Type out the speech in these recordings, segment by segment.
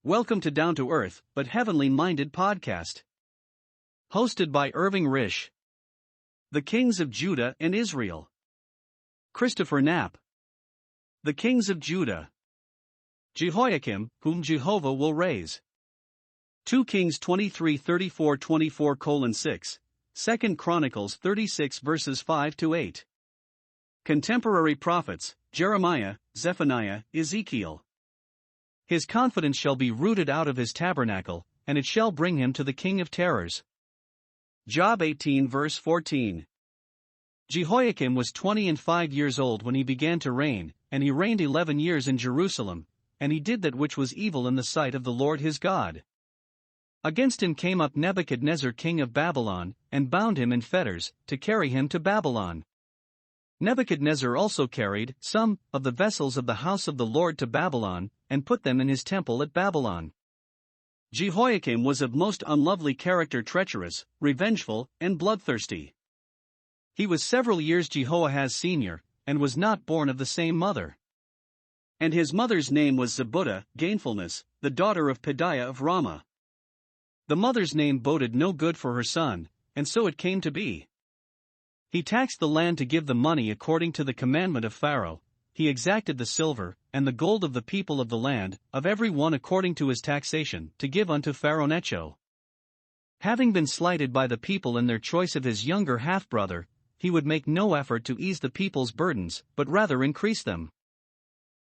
Welcome to Down to Earth, but Heavenly Minded podcast. Hosted by Irving Risch. The Kings of Judah and Israel. Christopher Knapp. The Kings of Judah. Jehoiakim, whom Jehovah will raise. 2 Kings 23:34-24:6, 2 Chronicles 36 verses 5-8. Contemporary prophets, Jeremiah, Zephaniah, Ezekiel. His confidence shall be rooted out of his tabernacle, and it shall bring him to the King of terrors. Job 18 verse 14. Jehoiakim was 25 years old when he began to reign, and he reigned 11 years in Jerusalem, and he did that which was evil in the sight of the Lord his God. Against him came up Nebuchadnezzar king of Babylon, and bound him in fetters, to carry him to Babylon. Nebuchadnezzar also carried some of the vessels of the house of the Lord to Babylon, and put them in his temple at Babylon. Jehoiakim was of most unlovely character, treacherous, revengeful, and bloodthirsty. He was several years Jehoahaz senior, and was not born of the same mother. And his mother's name was Zebudah, gainfulness, the daughter of Pedaiah of Ramah. The mother's name boded no good for her son, and so it came to be. He taxed the land to give the money according to the commandment of Pharaoh. He exacted the silver and the gold of the people of the land, of every one according to his taxation, to give unto Pharaoh Necho. Having been slighted by the people in their choice of his younger half-brother, he would make no effort to ease the people's burdens, but rather increase them.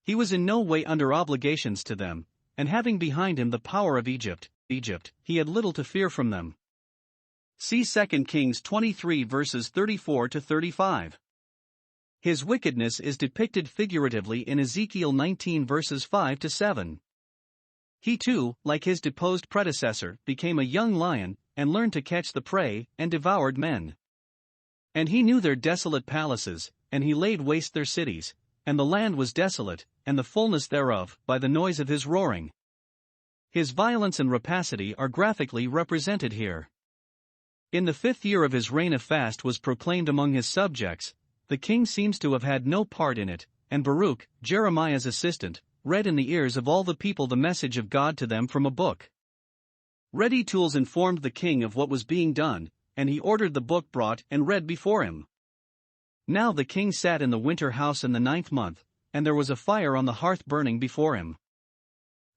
He was in no way under obligations to them, and having behind him the power of Egypt, he had little to fear from them. See 2 Kings 23 verses 34-35. His wickedness is depicted figuratively in Ezekiel 19 verses 5-7. He too, like his deposed predecessor, became a young lion, and learned to catch the prey, and devoured men. And he knew their desolate palaces, and he laid waste their cities, and the land was desolate, and the fullness thereof, by the noise of his roaring. His violence and rapacity are graphically represented here. In the 5th year of his reign a fast was proclaimed among his subjects. The king seems to have had no part in it, and Baruch, Jeremiah's assistant, read in the ears of all the people the message of God to them from a book. Ready tools informed the king of what was being done, and he ordered the book brought and read before him. Now the king sat in the winter house in the 9th month, and there was a fire on the hearth burning before him.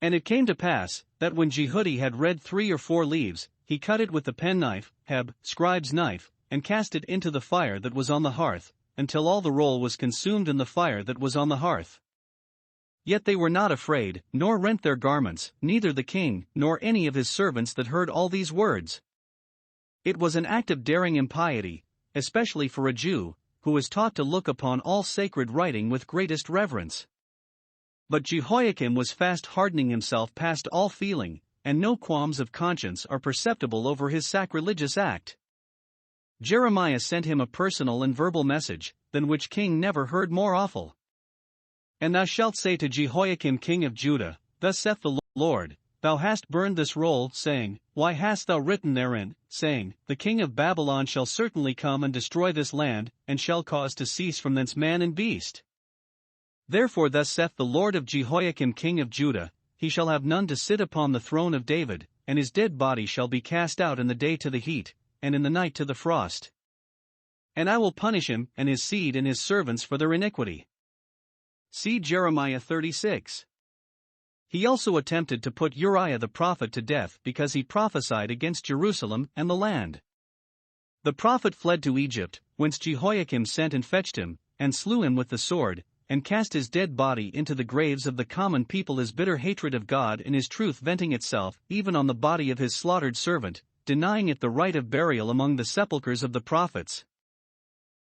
And it came to pass, that when Jehudi had read 3 or 4 leaves, he cut it with the penknife, scribe's knife, and cast it into the fire that was on the hearth, until all the roll was consumed in the fire that was on the hearth. Yet they were not afraid, nor rent their garments, neither the king, nor any of his servants that heard all these words. It was an act of daring impiety, especially for a Jew, who is taught to look upon all sacred writing with greatest reverence. But Jehoiakim was fast hardening himself past all feeling, and no qualms of conscience are perceptible over his sacrilegious act. Jeremiah sent him a personal and verbal message, than which king never heard more awful. And thou shalt say to Jehoiakim king of Judah, Thus saith the Lord, Thou hast burned this roll, saying, Why hast thou written therein, saying, The king of Babylon shall certainly come and destroy this land, and shall cause to cease from thence man and beast. Therefore thus saith the Lord of Jehoiakim king of Judah, He shall have none to sit upon the throne of David, and his dead body shall be cast out in the day to the heat, and in the night to the frost. And I will punish him, and his seed and his servants for their iniquity. See Jeremiah 36. He also attempted to put Uriah the prophet to death because he prophesied against Jerusalem and the land. The prophet fled to Egypt, whence Jehoiakim sent and fetched him, and slew him with the sword, and cast his dead body into the graves of the common people, his bitter hatred of God and his truth venting itself even on the body of his slaughtered servant, denying it the right of burial among the sepulchres of the prophets.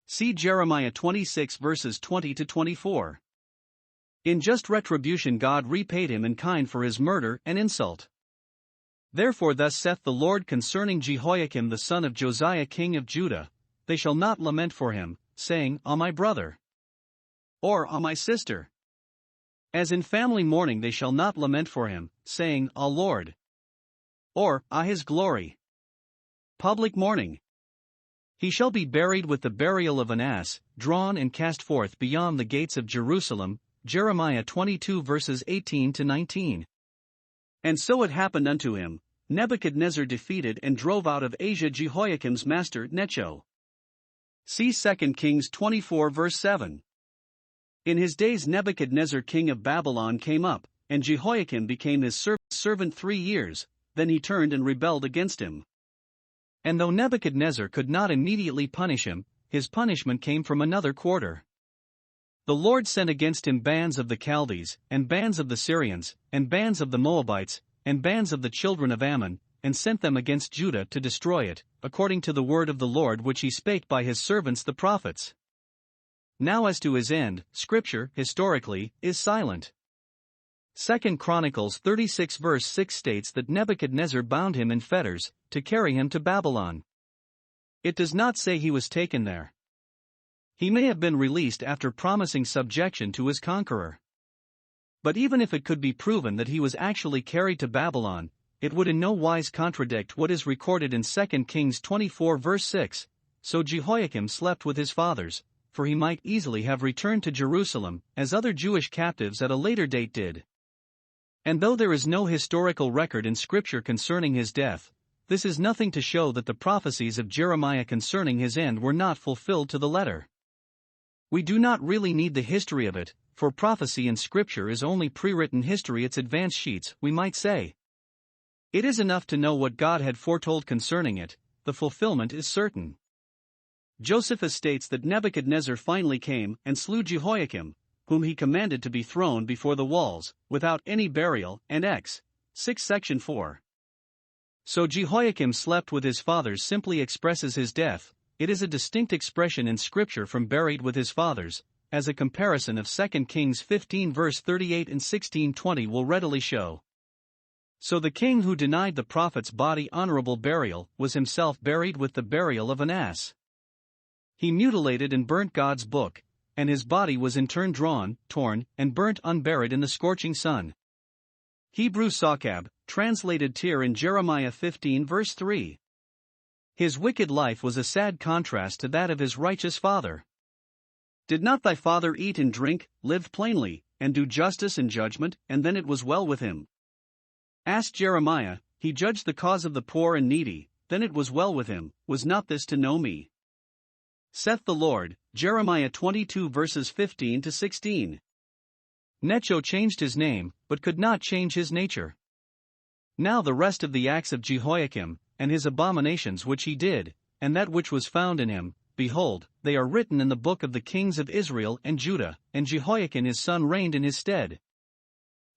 See Jeremiah 26 verses 20-24. In just retribution God repaid him in kind for his murder and insult. Therefore thus saith the Lord concerning Jehoiakim the son of Josiah king of Judah, They shall not lament for him, saying, Ah my brother, or Ah my sister. As in family mourning they shall not lament for him, saying, Ah Lord, or Ah his glory. Public mourning. He shall be buried with the burial of an ass, drawn and cast forth beyond the gates of Jerusalem. Jeremiah 22 verses 18-19. And so it happened unto him, Nebuchadnezzar defeated and drove out of Asia Jehoiakim's master Necho. See 2 Kings 24 verse 7. In his days Nebuchadnezzar king of Babylon came up, and Jehoiakim became his servant 3 years, then he turned and rebelled against him. And though Nebuchadnezzar could not immediately punish him, his punishment came from another quarter. The Lord sent against him bands of the Chaldees, and bands of the Syrians, and bands of the Moabites, and bands of the children of Ammon, and sent them against Judah to destroy it, according to the word of the Lord which he spake by his servants the prophets. Now as to his end, Scripture, historically, is silent. 2 Chronicles 36 verse 6 states that Nebuchadnezzar bound him in fetters, to carry him to Babylon. It does not say he was taken there. He may have been released after promising subjection to his conqueror. But even if it could be proven that he was actually carried to Babylon, it would in no wise contradict what is recorded in 2 Kings 24 verse 6, so Jehoiakim slept with his fathers, for he might easily have returned to Jerusalem, as other Jewish captives at a later date did. And though there is no historical record in Scripture concerning his death, this is nothing to show that the prophecies of Jeremiah concerning his end were not fulfilled to the letter. We do not really need the history of it, for prophecy in Scripture is only pre-written history, its advance sheets, we might say. It is enough to know what God had foretold concerning it, the fulfillment is certain. Josephus states that Nebuchadnezzar finally came and slew Jehoiakim, whom he commanded to be thrown before the walls, without any burial, and Ex. 6 section 4. So Jehoiakim slept with his fathers simply expresses his death. It is a distinct expression in Scripture from buried with his fathers, as a comparison of 2 Kings 15 verse 38 and 16:20 will readily show. So the king who denied the prophet's body honorable burial was himself buried with the burial of an ass. He mutilated and burnt God's book, and his body was in turn drawn, torn, and burnt unburied in the scorching sun. Hebrew Sakab, translated N.Tr in Jeremiah 15 verse 3. His wicked life was a sad contrast to that of his righteous father. Did not thy father eat and drink, live plainly, and do justice and judgment, and then it was well with him? Asked Jeremiah, he judged the cause of the poor and needy, then it was well with him, was not this to know me? Saith the Lord, Jeremiah 22 verses 15 to 16. Necho changed his name, but could not change his nature. Now the rest of the acts of Jehoiakim, and his abominations which he did, and that which was found in him, behold, they are written in the book of the kings of Israel and Judah, and Jehoiakim his son reigned in his stead.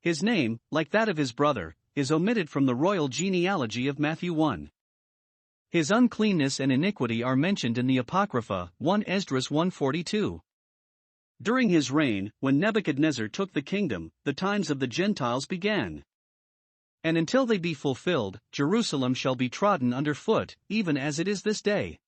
His name, like that of his brother, is omitted from the royal genealogy of Matthew 1. His uncleanness and iniquity are mentioned in the Apocrypha, 1 Esdras 1:42. During his reign, when Nebuchadnezzar took the kingdom, the times of the Gentiles began. And until they be fulfilled, Jerusalem shall be trodden under foot, even as it is this day.